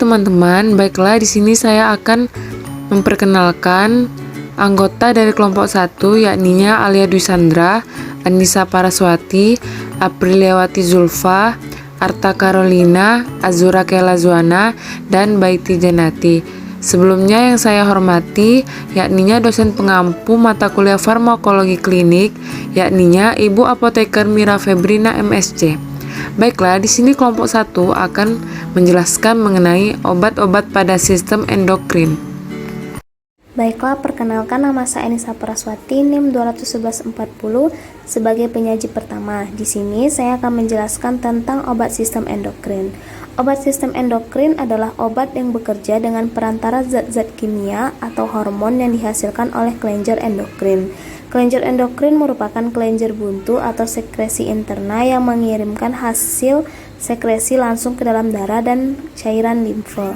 teman-teman, baiklah di sini saya akan memperkenalkan anggota dari kelompok 1, yakninya Alia Dwi Sandra, Anissa Paraswati, Apriliawati Zulfa, Arta Carolina, Azura Kela Zuana, dan Baiti Janati. Sebelumnya yang saya hormati yakninya dosen pengampu mata kuliah farmakologi klinik, yakninya Ibu Apoteker Mira Febrina MSc. Baiklah, di sini kelompok 1 akan menjelaskan mengenai obat-obat pada sistem endokrin. Baiklah, perkenalkan nama saya Anissa Paraswati, NIM 21140 sebagai penyaji pertama. Di sini saya akan menjelaskan tentang obat sistem endokrin. Obat sistem endokrin adalah obat yang bekerja dengan perantara zat-zat kimia atau hormon yang dihasilkan oleh kelenjar endokrin. Kelenjar endokrin merupakan kelenjar buntu atau sekresi interna yang mengirimkan hasil sekresi langsung ke dalam darah dan cairan limfe.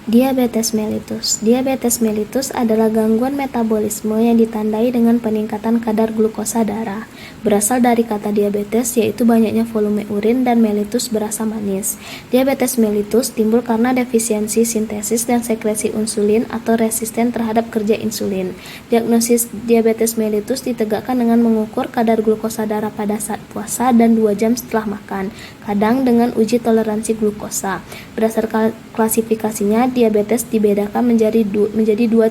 Diabetes mellitus. Diabetes mellitus adalah gangguan metabolisme yang ditandai dengan peningkatan kadar glukosa darah. Berasal dari kata diabetes, yaitu banyaknya volume urin, dan mellitus berasa manis. Diabetes mellitus timbul karena defisiensi sintesis dan sekresi insulin atau resisten terhadap kerja insulin. Diagnosis diabetes mellitus ditegakkan dengan mengukur kadar glukosa darah pada saat puasa dan 2 jam setelah makan, kadang dengan uji toleransi glukosa. Berdasarkan klasifikasinya, diabetes dibedakan menjadi 2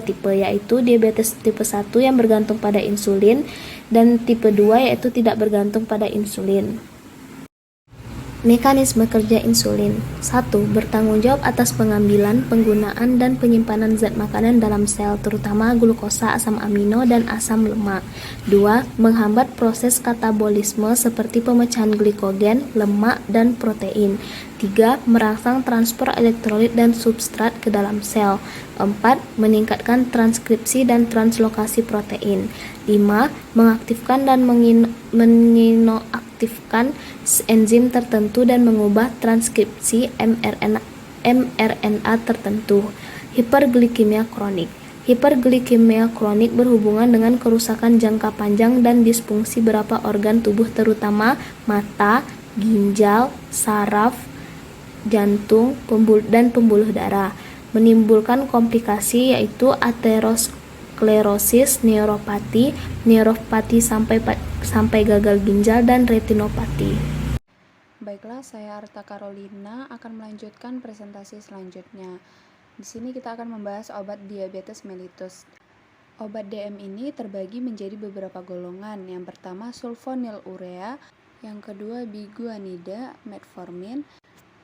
tipe, yaitu diabetes tipe 1 yang bergantung pada insulin dan tipe 2 yaitu tidak bergantung pada insulin. Mekanisme kerja insulin. 1. Bertanggung jawab atas pengambilan, penggunaan, dan penyimpanan zat makanan dalam sel, terutama glukosa, asam amino, dan asam lemak. 2. Menghambat proses katabolisme seperti pemecahan glikogen, lemak, dan protein. 3. Merangsang transport elektrolit dan substrat ke dalam sel. 4. Meningkatkan transkripsi dan translokasi protein. 5. Mengaktifkan dan menginoaktifkan enzim tertentu dan mengubah transkripsi mRNA tertentu. Hiperglikemia kronik. Hiperglikemia kronik berhubungan dengan kerusakan jangka panjang dan disfungsi beberapa organ tubuh terutama mata, ginjal, saraf, jantung, dan pembuluh darah. Menimbulkan komplikasi yaitu aterosklerosis, neuropati sampai gagal ginjal, dan retinopati. Baiklah, saya Arta Carolina akan melanjutkan presentasi selanjutnya. Di sini kita akan membahas obat diabetes mellitus. Obat DM ini terbagi menjadi beberapa golongan. Yang pertama sulfonylurea, yang kedua biguanida, metformin,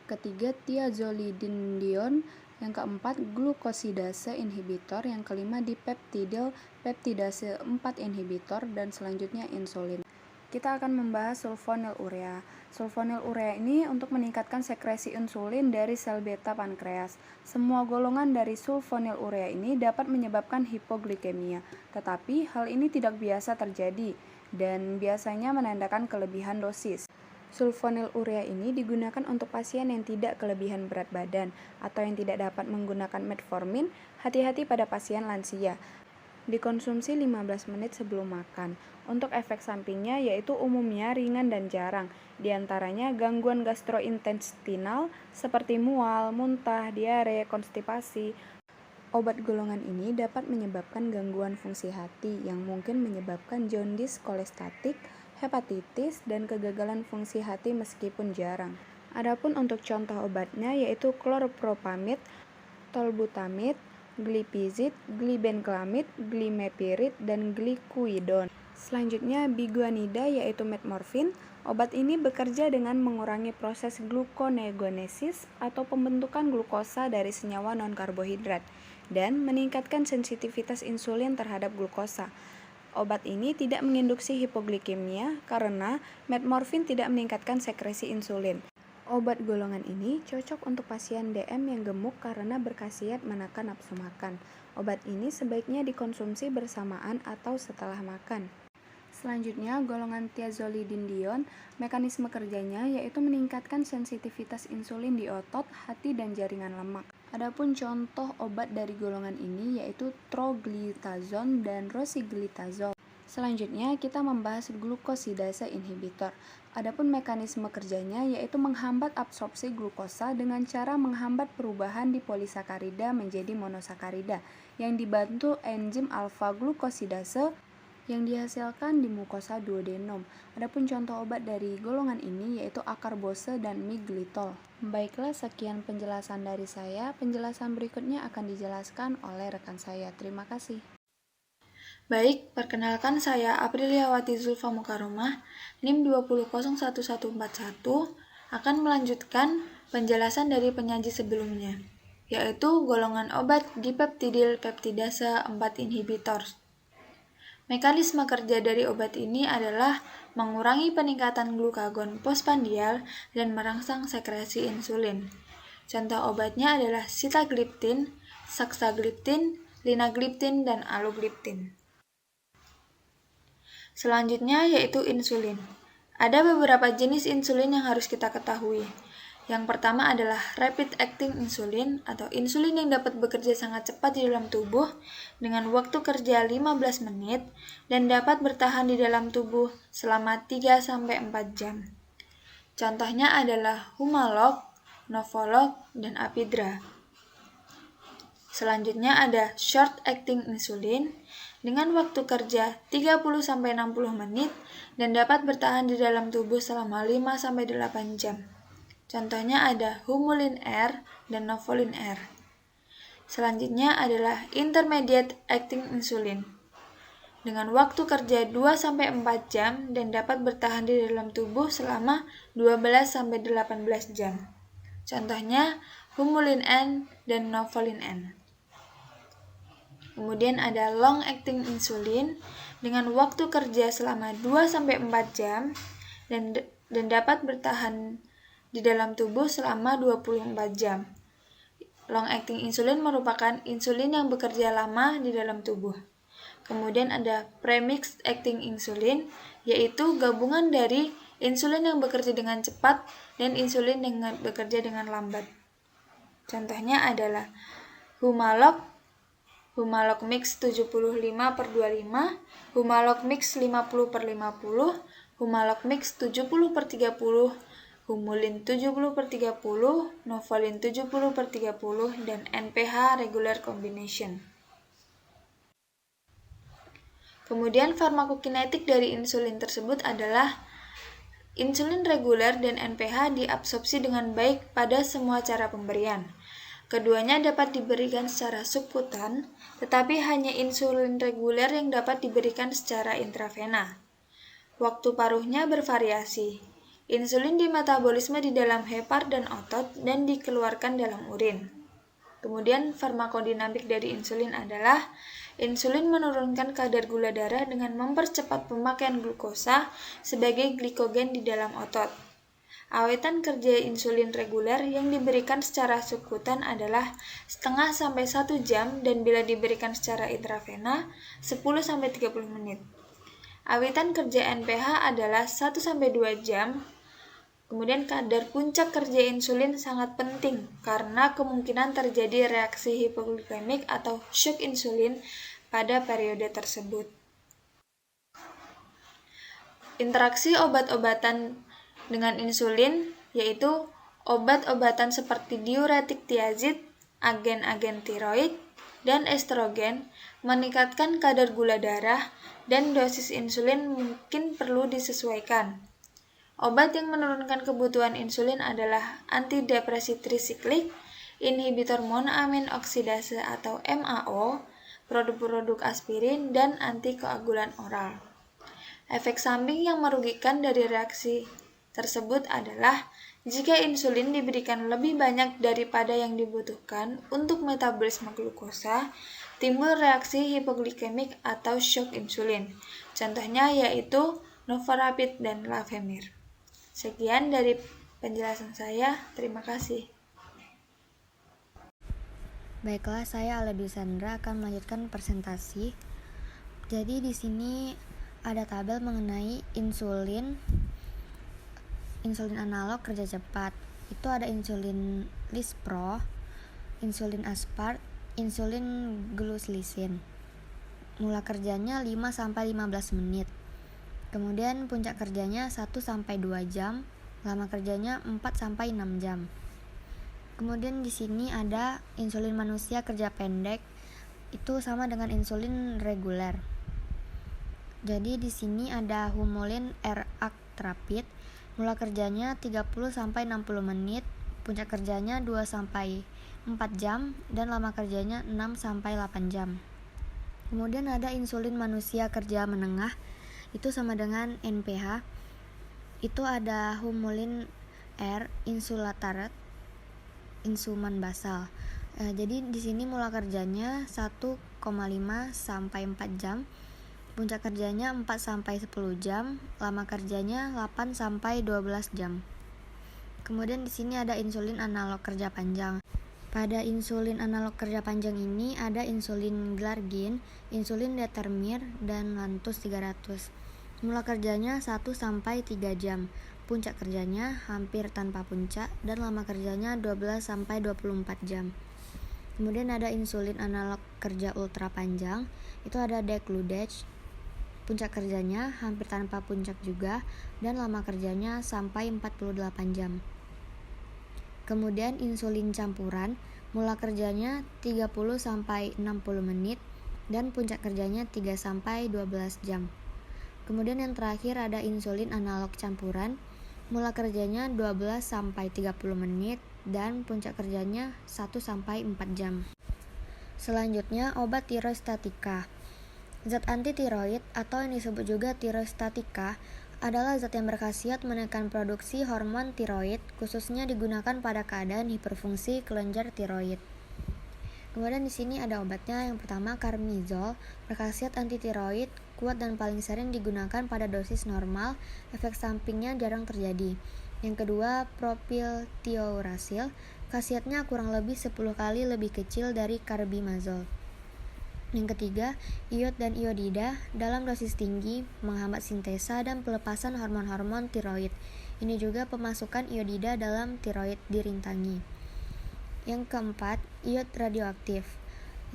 ketiga thiazolidinedion, yang keempat glukosidase inhibitor, yang kelima dipeptidyl peptidase 4 inhibitor, dan selanjutnya insulin. Kita akan membahas sulfonylurea. Sulfonylurea ini untuk meningkatkan sekresi insulin dari sel beta pankreas. Semua golongan dari sulfonylurea ini dapat menyebabkan hipoglikemia, tetapi hal ini tidak biasa terjadi dan biasanya menandakan kelebihan dosis. Sulfonylurea ini digunakan untuk pasien yang tidak kelebihan berat badan atau yang tidak dapat menggunakan metformin. Hati-hati pada pasien lansia. Dikonsumsi 15 menit sebelum makan. Untuk efek sampingnya yaitu umumnya ringan dan jarang. Di antaranya gangguan gastrointestinal seperti mual, muntah, diare, konstipasi. Obat golongan ini dapat menyebabkan gangguan fungsi hati yang mungkin menyebabkan jaundice kolestatik, hepatitis, dan kegagalan fungsi hati meskipun jarang. Adapun untuk contoh obatnya yaitu chlorpropamid, tolbutamid, glipizid, glibenclamid, glimepirid, dan glikuidon. Selanjutnya biguanida yaitu metmorfin. Obat ini bekerja dengan mengurangi proses gluconeogenesis atau pembentukan glukosa dari senyawa non-karbohidrat dan meningkatkan sensitivitas insulin terhadap glukosa. Obat ini tidak menginduksi hipoglikemia karena metmorfin tidak meningkatkan sekresi insulin. Obat golongan ini cocok untuk pasien DM yang gemuk karena berkhasiat menekan nafsu makan. Obat ini sebaiknya dikonsumsi bersamaan atau setelah makan. Selanjutnya, golongan thiazolidinedion, mekanisme kerjanya yaitu meningkatkan sensitivitas insulin di otot, hati, dan jaringan lemak. Adapun contoh obat dari golongan ini yaitu troglitazone dan rosiglitazol. Selanjutnya, kita membahas glukosidase inhibitor. Adapun mekanisme kerjanya yaitu menghambat absorpsi glukosa dengan cara menghambat perubahan di polisakarida menjadi monosakarida yang dibantu enzim alfa glukosidase yang dihasilkan di mukosa duodenum. Adapun contoh obat dari golongan ini yaitu akarbose dan miglitol. Baiklah, sekian penjelasan dari saya. Penjelasan berikutnya akan dijelaskan oleh rekan saya. Terima kasih. Baik, perkenalkan saya Apriliawati Zulfa Mukaromah, NIM 20011141, akan melanjutkan penjelasan dari penyaji sebelumnya, yaitu golongan obat dipeptidil peptidase 4 inhibitor. Mekanisme kerja dari obat ini adalah mengurangi peningkatan glukagon postprandial dan merangsang sekresi insulin. Contoh obatnya adalah sitagliptin, saxagliptin, linagliptin, dan alogliptin. Selanjutnya yaitu insulin. Ada beberapa jenis insulin yang harus kita ketahui. Yang pertama adalah rapid acting insulin atau insulin yang dapat bekerja sangat cepat di dalam tubuh dengan waktu kerja 15 menit dan dapat bertahan di dalam tubuh selama 3-4 jam. Contohnya adalah Humalog, Novolog, dan Apidra. Selanjutnya ada short acting insulin dengan waktu kerja 30-60 menit dan dapat bertahan di dalam tubuh selama 5-8 jam. Contohnya ada Humulin R dan Novolin R. Selanjutnya adalah intermediate acting insulin dengan waktu kerja 2-4 jam dan dapat bertahan di dalam tubuh selama 12-18 jam. Contohnya Humulin N dan Novolin N. Kemudian ada long acting insulin dengan waktu kerja selama 2-4 jam dan dapat bertahan di dalam tubuh selama 24 jam. Long acting insulin merupakan insulin yang bekerja lama di dalam tubuh. Kemudian ada premixed acting insulin, yaitu gabungan dari insulin yang bekerja dengan cepat dan insulin yang bekerja dengan lambat. Contohnya adalah Humalog mix 75/25, Humalog mix 50/50, Humalog mix 70/30, Humulin 70/30, Novolin 70/30, dan NPH regular combination. Kemudian farmakokinetik dari insulin tersebut adalah insulin reguler dan NPH diabsorpsi dengan baik pada semua cara pemberian. Keduanya dapat diberikan secara subkutan, tetapi hanya insulin reguler yang dapat diberikan secara intravena. Waktu paruhnya bervariasi. Insulin dimetabolisme di dalam hepar dan otot dan dikeluarkan dalam urin. Kemudian farmakodinamik dari insulin adalah insulin menurunkan kadar gula darah dengan mempercepat pemakaian glukosa sebagai glikogen di dalam otot. Awetan kerja insulin reguler yang diberikan secara subkutan adalah setengah sampai 1 jam dan bila diberikan secara intravena 10-30 menit. Awetan kerja NPH adalah 1-2 jam. Kemudian kadar puncak kerja insulin sangat penting karena kemungkinan terjadi reaksi hipoglikemik atau shock insulin pada periode tersebut. Interaksi obat-obatan dengan insulin yaitu obat-obatan seperti diuretik tiazid, agen-agen tiroid, dan estrogen meningkatkan kadar gula darah dan dosis insulin mungkin perlu disesuaikan. Obat yang menurunkan kebutuhan insulin adalah antidepresi trisiklik, inhibitor monoamin oksidase atau MAO, produk-produk aspirin, dan antikoagulan oral. Efek samping yang merugikan dari reaksi tersebut adalah jika insulin diberikan lebih banyak daripada yang dibutuhkan untuk metabolisme glukosa, timbul reaksi hipoglikemik atau shock insulin. Contohnya yaitu Novorapid dan Lavemir. Sekian dari penjelasan saya, terima kasih. Baiklah, saya Alia Sandra akan melanjutkan presentasi. Jadi di sini ada tabel mengenai insulin analog kerja cepat. Itu ada insulin lispro, insulin aspart, insulin gluclisin. mula kerjanya 5-15 menit. Kemudian puncak kerjanya 1-2 jam, lama kerjanya 4-6 jam. Kemudian di sini ada insulin manusia kerja pendek, itu sama dengan insulin reguler. Jadi di sini ada Humulin R-Actrapid, mula kerjanya 30-60 menit, puncak kerjanya 2-4 jam, dan lama kerjanya 6-8 jam. Kemudian ada insulin manusia kerja menengah, itu sama dengan NPH. Itu ada Humulin R Insulatate, insuman basal. Jadi di sini mula kerjanya 1,5-4 jam, puncak kerjanya 4-10 jam, lama kerjanya 8-12 jam. Kemudian di sini ada insulin analog kerja panjang. Pada insulin analog kerja panjang ini ada insulin glargin, insulin determir, dan lantus 300. Mula kerjanya 1-3 jam, puncak kerjanya hampir tanpa puncak, dan lama kerjanya 12-24 jam. Kemudian ada insulin analog kerja ultra panjang, itu ada Degludec, puncak kerjanya hampir tanpa puncak juga, dan lama kerjanya sampai 48 jam. Kemudian insulin campuran, mula kerjanya 30-60 menit, dan puncak kerjanya 3-12 jam. Kemudian yang terakhir ada insulin analog campuran, mula kerjanya 12-30 menit, dan puncak kerjanya 1-4 jam. Selanjutnya obat tirostatika. Zat antitiroid atau yang disebut juga tirostatika adalah zat yang berkhasiat menekan produksi hormon tiroid, khususnya digunakan pada keadaan hiperfungsi kelenjar tiroid. Kemudian di sini ada obatnya. Yang pertama Carmazole, berkhasiat antitiroid, kuat dan paling sering digunakan pada dosis normal, efek sampingnya jarang terjadi. Yang kedua Propylthiouracil, khasiatnya kurang lebih 10 kali lebih kecil dari Carbimazole. Yang ketiga iod dan iodida, dalam dosis tinggi menghambat sintesa dan pelepasan hormon-hormon tiroid. Ini juga pemasukan iodida dalam tiroid dirintangi. Yang keempat, iod radioaktif.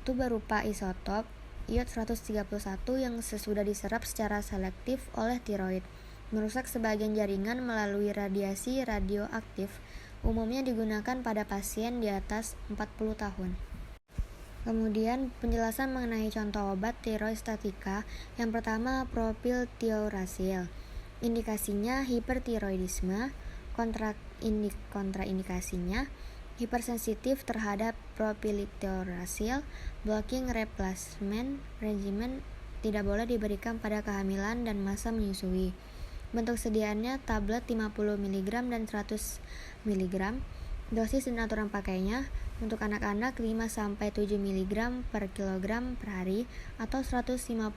Itu berupa isotop iod 131 yang sesudah diserap secara selektif oleh tiroid, merusak sebagian jaringan melalui radiasi radioaktif. Umumnya digunakan pada pasien di atas 40 tahun. Kemudian penjelasan mengenai contoh obat tirostatika. Yang pertama Propylthiouracil. Indikasinya hipertiroidisme, kontraindikasinya hipersensitif terhadap propylthiouracil, blocking replacement regimen, tidak boleh diberikan pada kehamilan dan masa menyusui. Bentuk sediaannya tablet 50 mg dan 100 mg. Dosis dan aturan pakainya untuk anak-anak 5-7 mg per kilogram per hari atau 150-200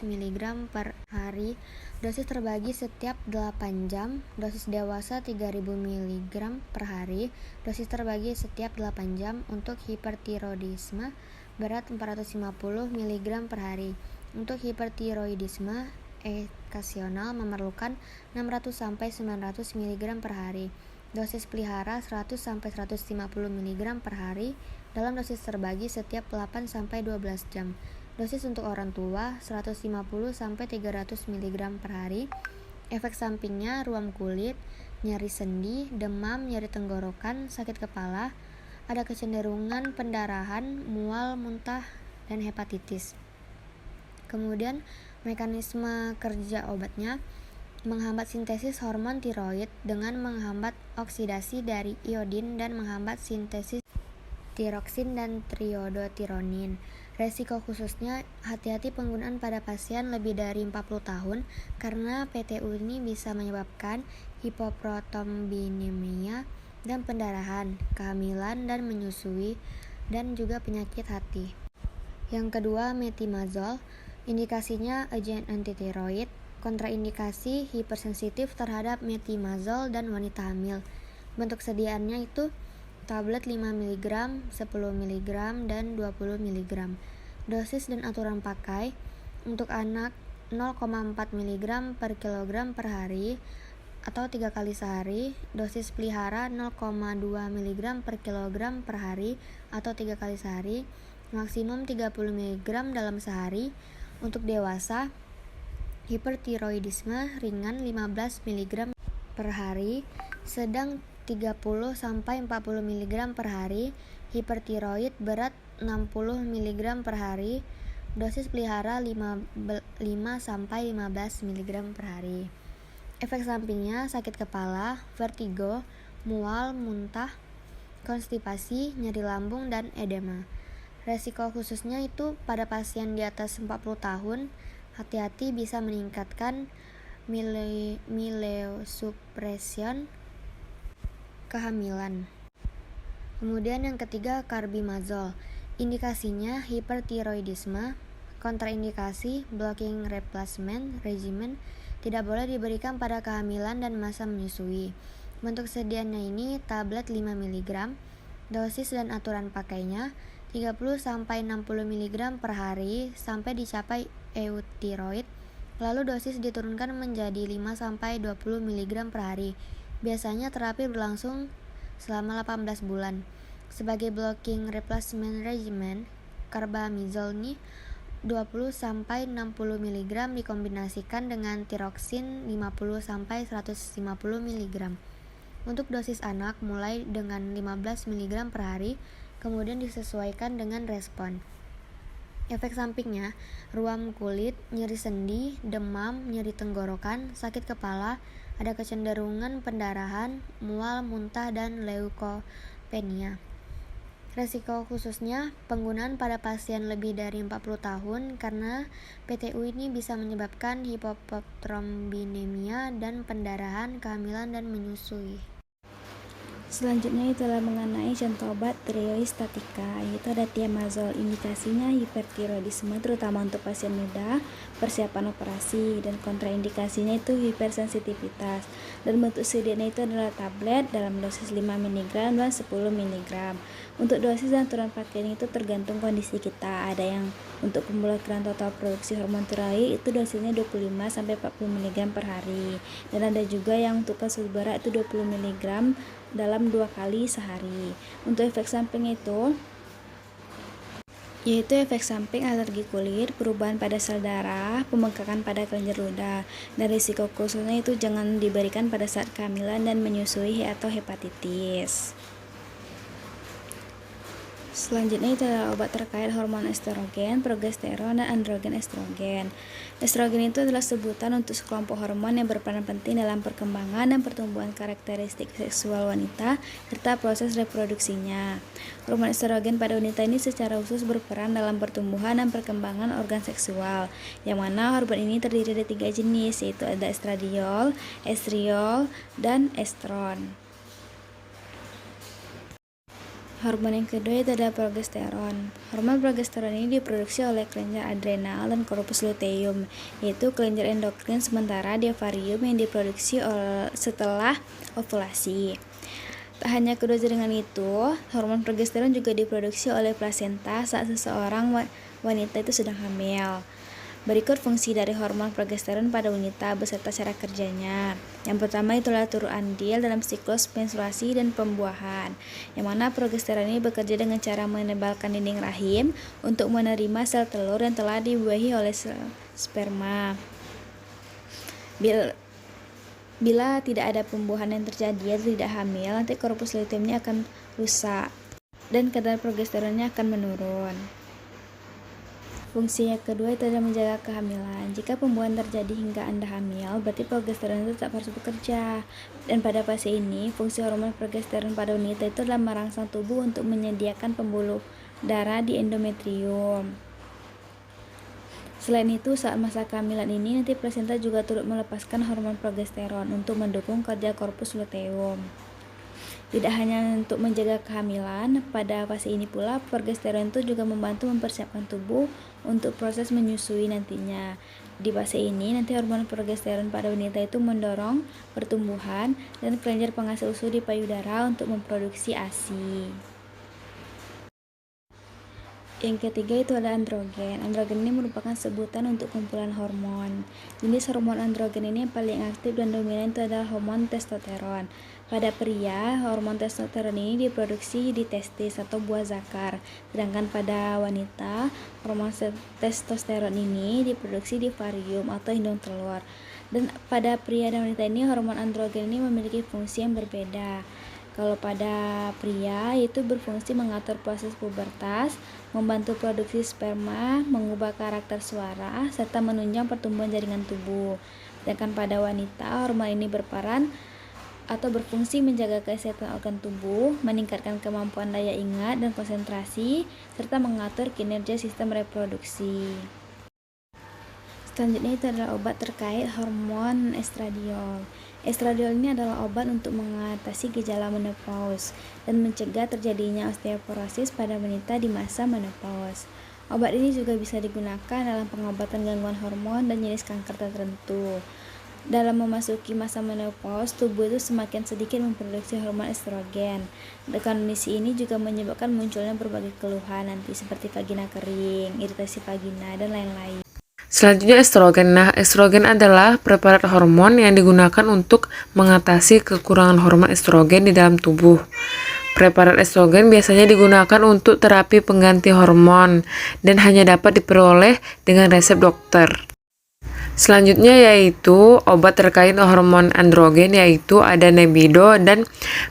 mg per hari. Dosis terbagi setiap 8 jam. Dosis dewasa 3000 mg per hari. Dosis terbagi setiap 8 jam. Untuk hipertiroidisme berat 450 mg per hari. Untuk hipertiroidisme ekasional memerlukan 600-900 mg per hari. Dosis pelihara 100-150 mg per hari dalam dosis terbagi setiap 8-12 jam. Dosis untuk orang tua 150-300 mg per hari. Efek sampingnya ruam kulit, nyeri sendi, demam, nyeri tenggorokan, sakit kepala, ada kecenderungan pendarahan, mual, muntah, dan hepatitis. Kemudian mekanisme kerja obatnya menghambat sintesis hormon tiroid dengan menghambat oksidasi dari iodin dan menghambat sintesis tiroksin dan triodotironin. Resiko khususnya hati-hati penggunaan pada pasien lebih dari 40 tahun karena PTU ini bisa menyebabkan hipoprotombinemia dan pendarahan, kehamilan dan menyusui, dan juga penyakit hati. Yang kedua metimazole, indikasinya agent antitiroid, kontraindikasi hipersensitif terhadap metimazole dan wanita hamil. Bentuk sediaannya itu tablet 5 mg, 10 mg, dan 20 mg. Dosis dan aturan pakai untuk anak 0,4 mg per kilogram per hari atau 3 kali sehari. Dosis pelihara 0,2 mg per kilogram per hari atau 3 kali sehari. maksimum 30 mg dalam sehari. Untuk dewasa, hipertiroidisme ringan 15 mg per hari, sedang 30-40 mg per hari, hipertiroid berat 60 mg per hari, dosis pelihara 5-15 mg per hari. Efek sampingnya sakit kepala, vertigo, mual, muntah, konstipasi, nyeri lambung, dan edema. Resiko khususnya itu pada pasien di atas 40 tahun, hati-hati bisa meningkatkan myelosuppression kehamilan. Kemudian yang ketiga, carbimazole. Indikasinya hipertiroidisme, kontraindikasi blocking replacement regimen, tidak boleh diberikan pada kehamilan dan masa menyusui. Bentuk sediaannya ini tablet 5 mg, dosis dan aturan pakainya 30-60 mg per hari sampai dicapai euthyroid, lalu dosis diturunkan menjadi 5-20 mg per hari. Biasanya terapi berlangsung selama 18 bulan. Sebagai blocking replacement regimen, carbamazole ini 20-60 mg dikombinasikan dengan tiroksin 50-150 mg. Untuk dosis anak mulai dengan 15 mg per hari, kemudian disesuaikan dengan respon. Efek sampingnya, ruam kulit, nyeri sendi, demam, nyeri tenggorokan, sakit kepala, ada kecenderungan pendarahan, mual, muntah, dan leukopenia. Resiko khususnya penggunaan pada pasien lebih dari 40 tahun karena PTU ini bisa menyebabkan hipoproteinemia dan pendarahan kehamilan dan menyusui. Selanjutnya itulah mengenai contoh obat tiroistatika, yaitu ada thiamazole. Indikasinya hipertiroidisme terutama untuk pasien muda, persiapan operasi, dan kontraindikasinya itu hipersensitivitas. Dan bentuk sediaannya itu adalah tablet dalam dosis 5 mg dan 10 mg. Untuk dosis dan aturan pakaian itu tergantung kondisi kita. Ada yang untuk pemblokiran total produksi hormon tiroid itu dosisnya 25-40 mg per hari. Dan ada juga yang untuk kasus berat itu 20 mg dalam 2 kali sehari. Untuk efek samping itu yaitu efek samping alergi kulit, perubahan pada sel darah, pembengkakan pada kelenjar ludah, dan risiko khususnya itu jangan diberikan pada saat kehamilan dan menyusui atau hepatitis. Selanjutnya itu adalah obat terkait hormon estrogen, progesteron, dan androgen estrogen. Estrogen itu adalah sebutan untuk sekelompok hormon yang berperan penting dalam perkembangan dan pertumbuhan karakteristik seksual wanita serta proses reproduksinya. Hormon estrogen pada wanita ini secara khusus berperan dalam pertumbuhan dan perkembangan organ seksual, yang mana hormon ini terdiri dari 3 jenis, yaitu ada estradiol, estriol, dan estron. Hormon yang kedua itu adalah progesteron. Hormon progesteron ini diproduksi oleh kelenjar adrenal dan corpus luteum, yaitu kelenjar endokrin, sementara diovarium yang diproduksi setelah ovulasi. Tak hanya kedua jaringan itu, hormon progesteron juga diproduksi oleh plasenta saat seseorang wanita itu sedang hamil. Berikut fungsi dari hormon progesteron pada wanita beserta cara kerjanya. Yang pertama itulah turut andil dalam siklus menstruasi dan pembuahan, yang mana progesteron ini bekerja dengan cara menebalkan dinding rahim untuk menerima sel telur yang telah dibuahi oleh sel sperma. Bila tidak ada pembuahan yang terjadi atau tidak hamil, nanti korpus luteumnya akan rusak dan kadar progesteronnya akan menurun. Fungsi yang kedua itu adalah menjaga kehamilan. Jika pembuahan terjadi hingga Anda hamil, berarti progesteron itu tetap harus bekerja. Dan pada fase ini, fungsi hormon progesteron pada wanita itu adalah merangsang tubuh untuk menyediakan pembuluh darah di endometrium. Selain itu, saat masa kehamilan ini, nanti plasenta juga turut melepaskan hormon progesteron untuk mendukung kerja korpus luteum. Tidak hanya untuk menjaga kehamilan, pada fase ini pula progesteron itu juga membantu mempersiapkan tubuh untuk proses menyusui nantinya. Di fase ini nanti hormon progesteron pada wanita itu mendorong pertumbuhan dan kelenjar penghasil usus di payudara untuk memproduksi ASI. Yang ketiga itu ada androgen. Androgen ini merupakan sebutan untuk kumpulan hormon. Jenis hormon androgen ini yang paling aktif dan dominan itu adalah hormon testosteron. Pada pria, hormon testosteron ini diproduksi di testis atau buah zakar. Sedangkan pada wanita, hormon testosteron ini diproduksi di ovarium atau indung telur. Dan pada pria dan wanita ini, hormon androgen ini memiliki fungsi yang berbeda. Kalau pada pria itu berfungsi mengatur proses pubertas, membantu produksi sperma, mengubah karakter suara, serta menunjang pertumbuhan jaringan tubuh. Sedangkan pada wanita, hormon ini berperan atau berfungsi menjaga kesehatan organ tubuh, meningkatkan kemampuan daya ingat dan konsentrasi, serta mengatur kinerja sistem reproduksi. Selanjutnya itu adalah obat terkait hormon estradiol. Estradiol ini adalah obat untuk mengatasi gejala menopause dan mencegah terjadinya osteoporosis pada wanita di masa menopause. Obat ini juga bisa digunakan dalam pengobatan gangguan hormon dan jenis kanker tertentu. Dalam memasuki masa menopause, tubuh itu semakin sedikit memproduksi hormon estrogen. Kondisi ini juga menyebabkan munculnya berbagai keluhan nanti seperti vagina kering, iritasi vagina, dan lain-lain. Selanjutnya estrogen. Nah, estrogen adalah preparat hormon yang digunakan untuk mengatasi kekurangan hormon estrogen di dalam tubuh. Preparat estrogen biasanya digunakan untuk terapi pengganti hormon dan hanya dapat diperoleh dengan resep dokter. Selanjutnya yaitu obat terkait hormon androgen, yaitu ada Nebido dan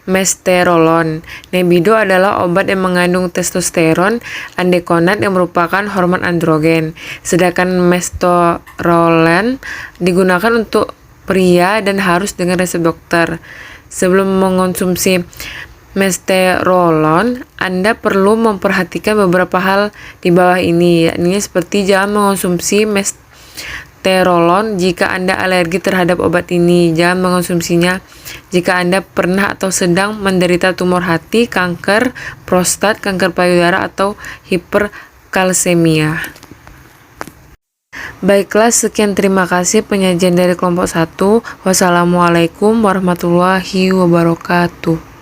Mesterolon. Nebido adalah obat yang mengandung testosteron andekonat yang merupakan hormon androgen. Sedangkan Mesterolon digunakan untuk pria dan harus dengan resep dokter. Sebelum mengonsumsi Mesterolon, Anda perlu memperhatikan beberapa hal di bawah ini, yakni seperti jangan mengonsumsi Mesterolon jika Anda alergi terhadap obat ini. Jangan mengonsumsinya jika Anda pernah atau sedang menderita tumor hati, kanker prostat, kanker payudara, atau hiperkalsemia. Baiklah, sekian, terima kasih penyajian dari kelompok 1. Wassalamualaikum warahmatullahi wabarakatuh.